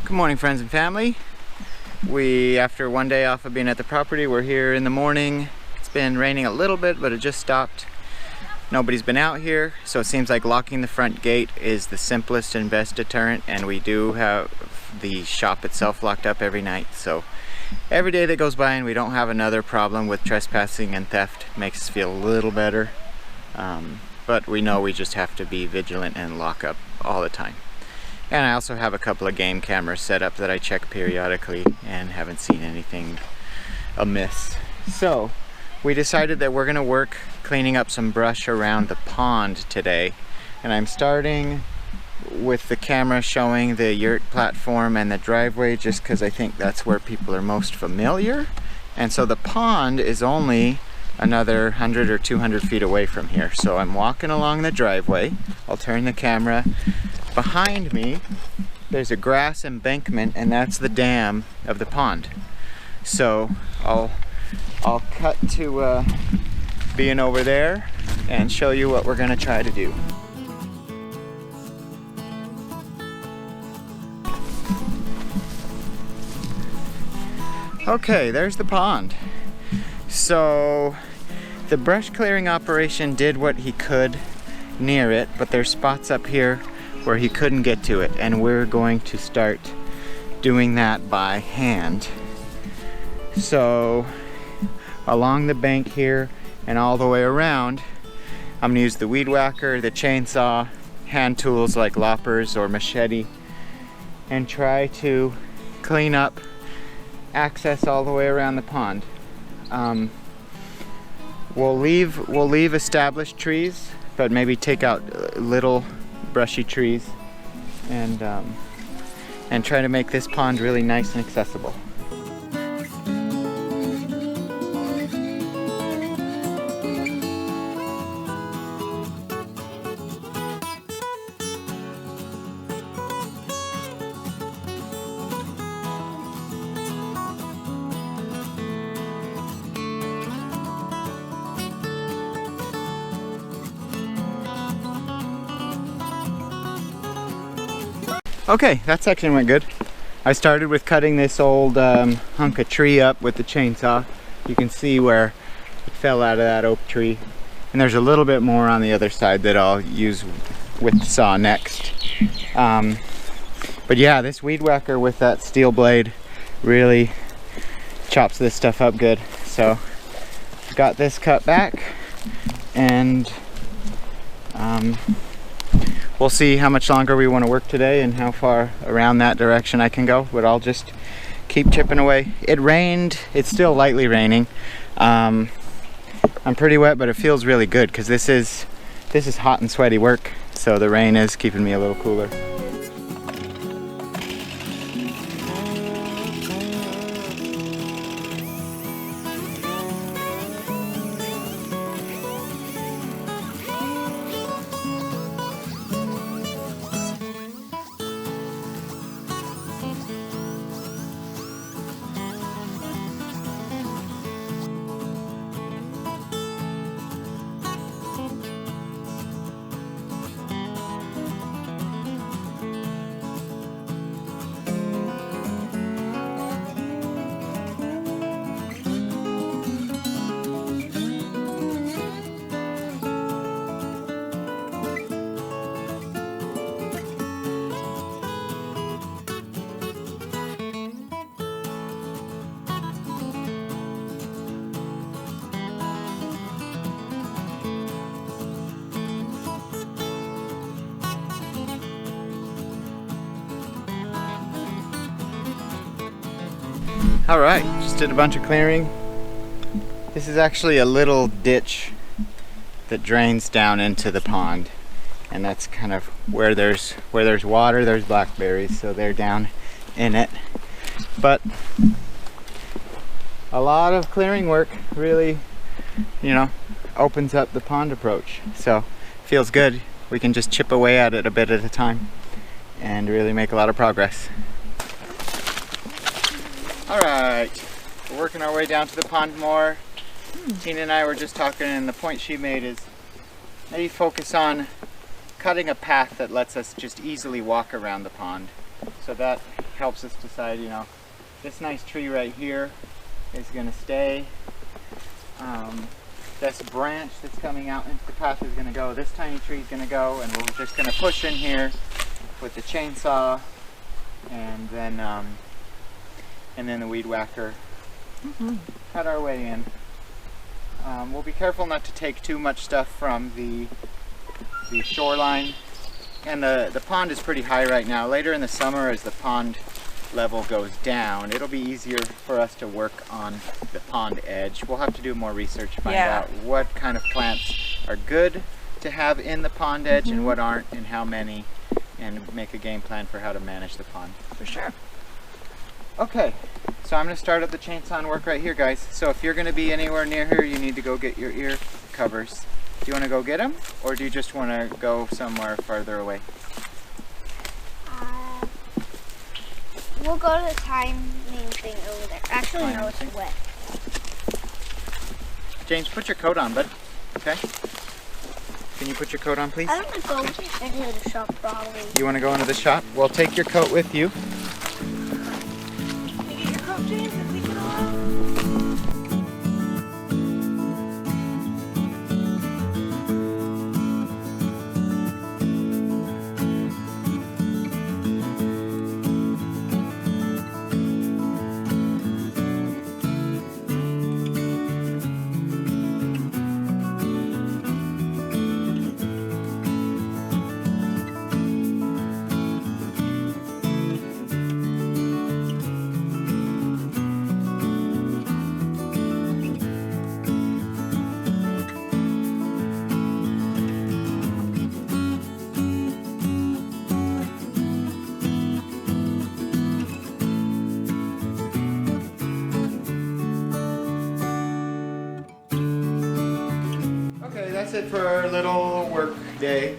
Good morning, friends and family. After one day off of being at the property, we're here in the morning. It's been raining a little bit, but it just stopped. Nobody's been out here, so it seems like locking the front gate is the simplest and best deterrent, and we do have the shop itself locked up every night. So every day that goes by and we don't have another problem with trespassing and theft makes us feel a little better. But we know we just have to be vigilant and lock up all the time. And I also have a couple of game cameras set up that I check periodically and haven't seen anything amiss. So we decided that we're gonna work cleaning up some brush around the pond today. And I'm starting with the camera showing the yurt platform and the driveway just because I think that's where people are most familiar. And so the pond is only another 100 or 200 feet away from here. So I'm walking along the driveway. I'll turn the camera. Behind me, there's a grass embankment, and that's the dam of the pond. So I'll cut to being over there and show you what we're gonna try to do. Okay, there's the pond. So the brush clearing operation did what he could near it, but there's spots up here where he couldn't get to it, and we're going to start doing that by hand. So along the bank here and all the way around, I'm gonna use the weed whacker, the chainsaw, hand tools like loppers or machete, and try to clean up access all the way around the pond. We'll leave established trees, but maybe take out little brushy trees and try to make this pond really nice and accessible. Okay, that section went good. I started with cutting this old hunk of tree up with the chainsaw. You can see where it fell out of that oak tree. And there's a little bit more on the other side that I'll use with the saw next. But yeah, this weed whacker with that steel blade really chops this stuff up good. So got this cut back, and we'll see how much longer we want to work today and how far around that direction I can go, but I'll just keep chipping away. It rained, it's still lightly raining. I'm pretty wet, but it feels really good because this is hot and sweaty work, so the rain is keeping me a little cooler. All right, just did a bunch of clearing. This is actually a little ditch that drains down into the pond, and that's kind of where there's water, there's blackberries, so they're down in it. But a lot of clearing work really, opens up the pond approach. So feels good. We can just chip away at it a bit at a time and really make a lot of progress. Alright, we're working our way down to the pond more. Tina and I were just talking, and the point she made is maybe focus on cutting a path that lets us just easily walk around the pond. So that helps us decide, you know, this nice tree right here is gonna stay. This branch that's coming out into the path is gonna go, this tiny tree is gonna go, and we're just gonna push in here with the chainsaw and then the weed whacker. Cut our way in. We'll be careful not to take too much stuff from the shoreline. And the pond is pretty high right now. Later in the summer, as the pond level goes down, it'll be easier for us to work on the pond edge. We'll have to do more research to find out what kind of plants are good to have in the pond edge and what aren't, and how many, and make a game plan for how to manage the pond. For sure. Okay, so I'm going to start up the chainsaw and work right here, guys. So if you're going to be anywhere near here, you need to go get your ear covers. Do you want to go get them, or do you just want to go somewhere farther away? We'll go to the timing thing over there. Actually, no, it's wet. James, put your coat on, bud. Okay? Can you put your coat on, please? I don't want to go into the shop probably. You want to go into the shop? Well, take your coat with you. Can you get your coat, James, and leave it alone? That's it for our little work day.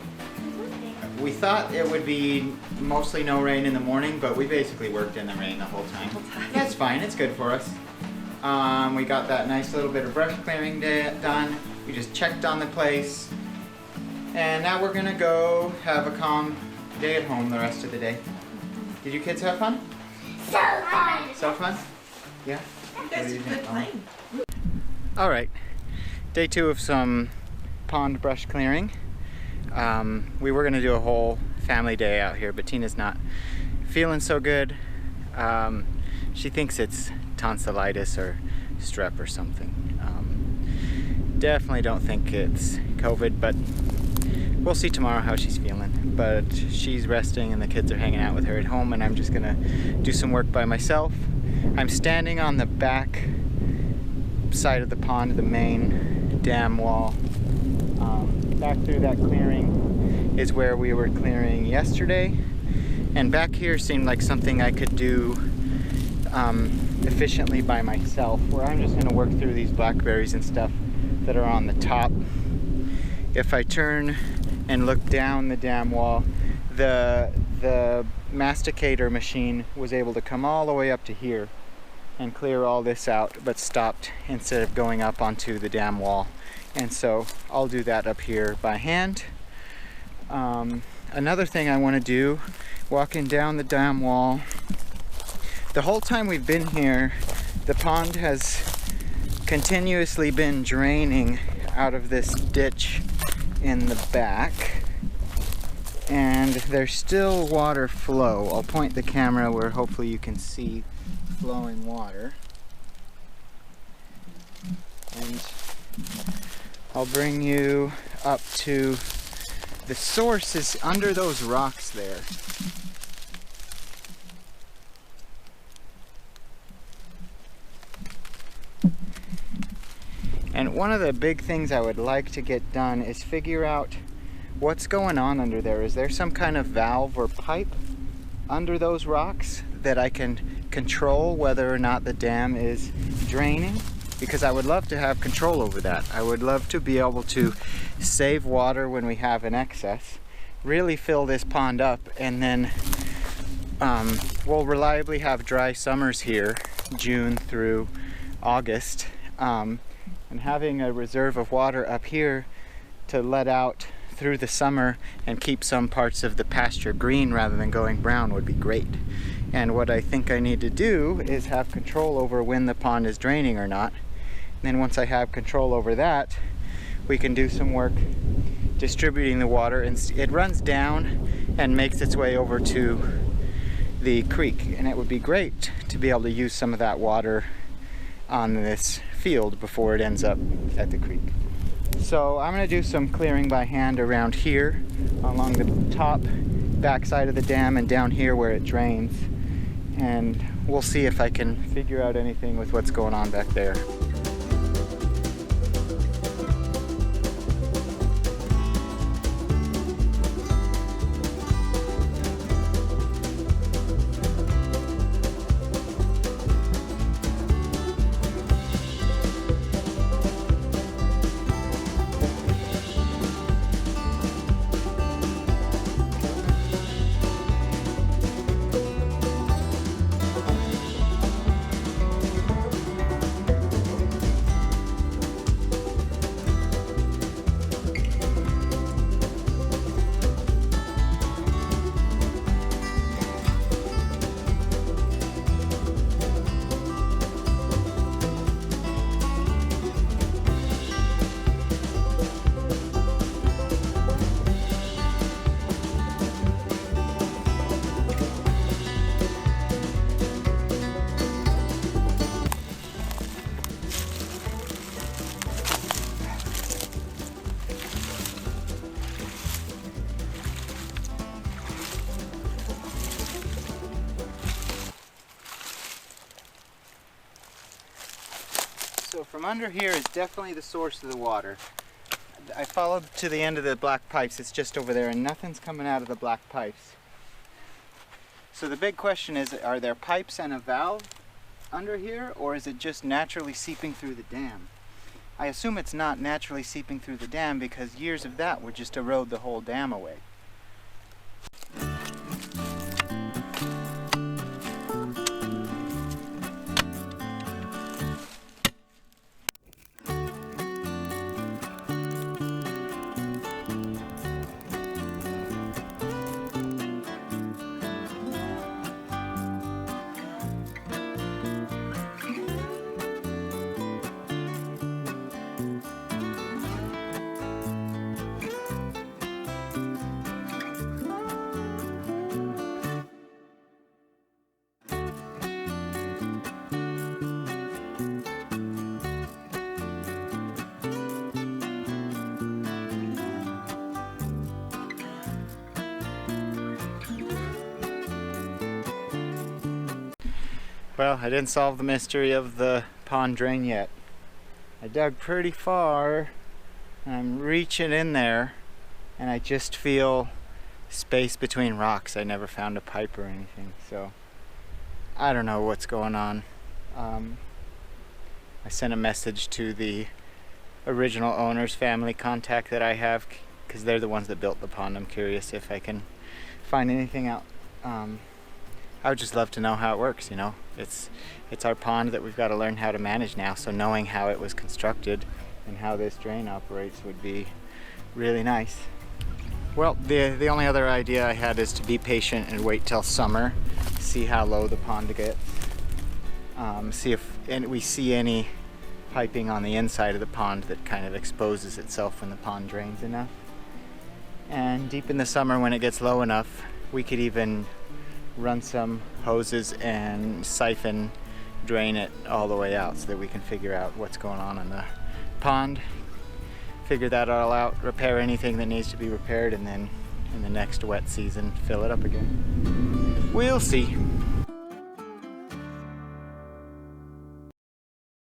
We thought it would be mostly no rain in the morning, but we basically worked in the rain the whole time. That's fine, it's good for us. We got that nice little bit of brush clearing done. We just checked on the place. And now we're gonna go have a calm day at home the rest of the day. Did you kids have fun? So fun! So fun? Yeah? You guys did good playing. Alright, day 2 of some pond brush clearing. We were going to do a whole family day out here, but Tina's not feeling so good. She thinks it's tonsillitis or strep or something. Definitely don't think it's COVID, but we'll see tomorrow how she's feeling. But she's resting and the kids are hanging out with her at home, and I'm just going to do some work by myself. I'm standing on the back side of the pond, the main dam wall. Back through that clearing is where we were clearing yesterday, and back here seemed like something I could do efficiently by myself, where I'm just going to work through these blackberries and stuff that are on the top. If I turn and look down the dam wall, the masticator machine was able to come all the way up to here and clear all this out, but stopped instead of going up onto the dam wall. And so I'll do that up here by hand. Another thing I want to do, walking down the dam wall, the whole time we've been here, the pond has continuously been draining out of this ditch in the back, and there's still water flow. I'll point the camera where hopefully you can see flowing water. And I'll bring you up to the source is under those rocks there. And one of the big things I would like to get done is figure out what's going on under there. Is there some kind of valve or pipe under those rocks that I can control whether or not the dam is draining? Because I would love to have control over that. I would love to be able to save water when we have an excess, really fill this pond up, and then we'll reliably have dry summers here, June through August, and having a reserve of water up here to let out through the summer and keep some parts of the pasture green rather than going brown would be great. And what I think I need to do is have control over when the pond is draining or not. And then once I have control over that, we can do some work distributing the water, and it runs down and makes its way over to the creek, and it would be great to be able to use some of that water on this field before it ends up at the creek. So I'm going to do some clearing by hand around here along the top backside of the dam and down here where it drains, and we'll see if I can figure out anything with what's going on back there. So from under here is definitely the source of the water. I followed to the end of the black pipes. It's just over there, and nothing's coming out of the black pipes. So the big question is, are there pipes and a valve under here, or is it just naturally seeping through the dam? I assume it's not naturally seeping through the dam because years of that would just erode the whole dam away. Well, I didn't solve the mystery of the pond drain yet. I dug pretty far, and I'm reaching in there, and I just feel space between rocks. I never found a pipe or anything, so I don't know what's going on. I sent a message to the original owner's family contact that I have, because they're the ones that built the pond. I'm curious if I can find anything out. I would just love to know how it works, you know. It's our pond that we've got to learn how to manage now, so knowing how it was constructed and how this drain operates would be really nice. Well, the only other idea I had is to be patient and wait till summer, see how low the pond gets, see if we see any piping on the inside of the pond that kind of exposes itself when the pond drains enough. And deep in the summer, when it gets low enough, we could even run some hoses and siphon drain it all the way out so that we can figure out what's going on in the pond, figure that all out, repair anything that needs to be repaired, and then in the next wet season fill it up again. We'll see.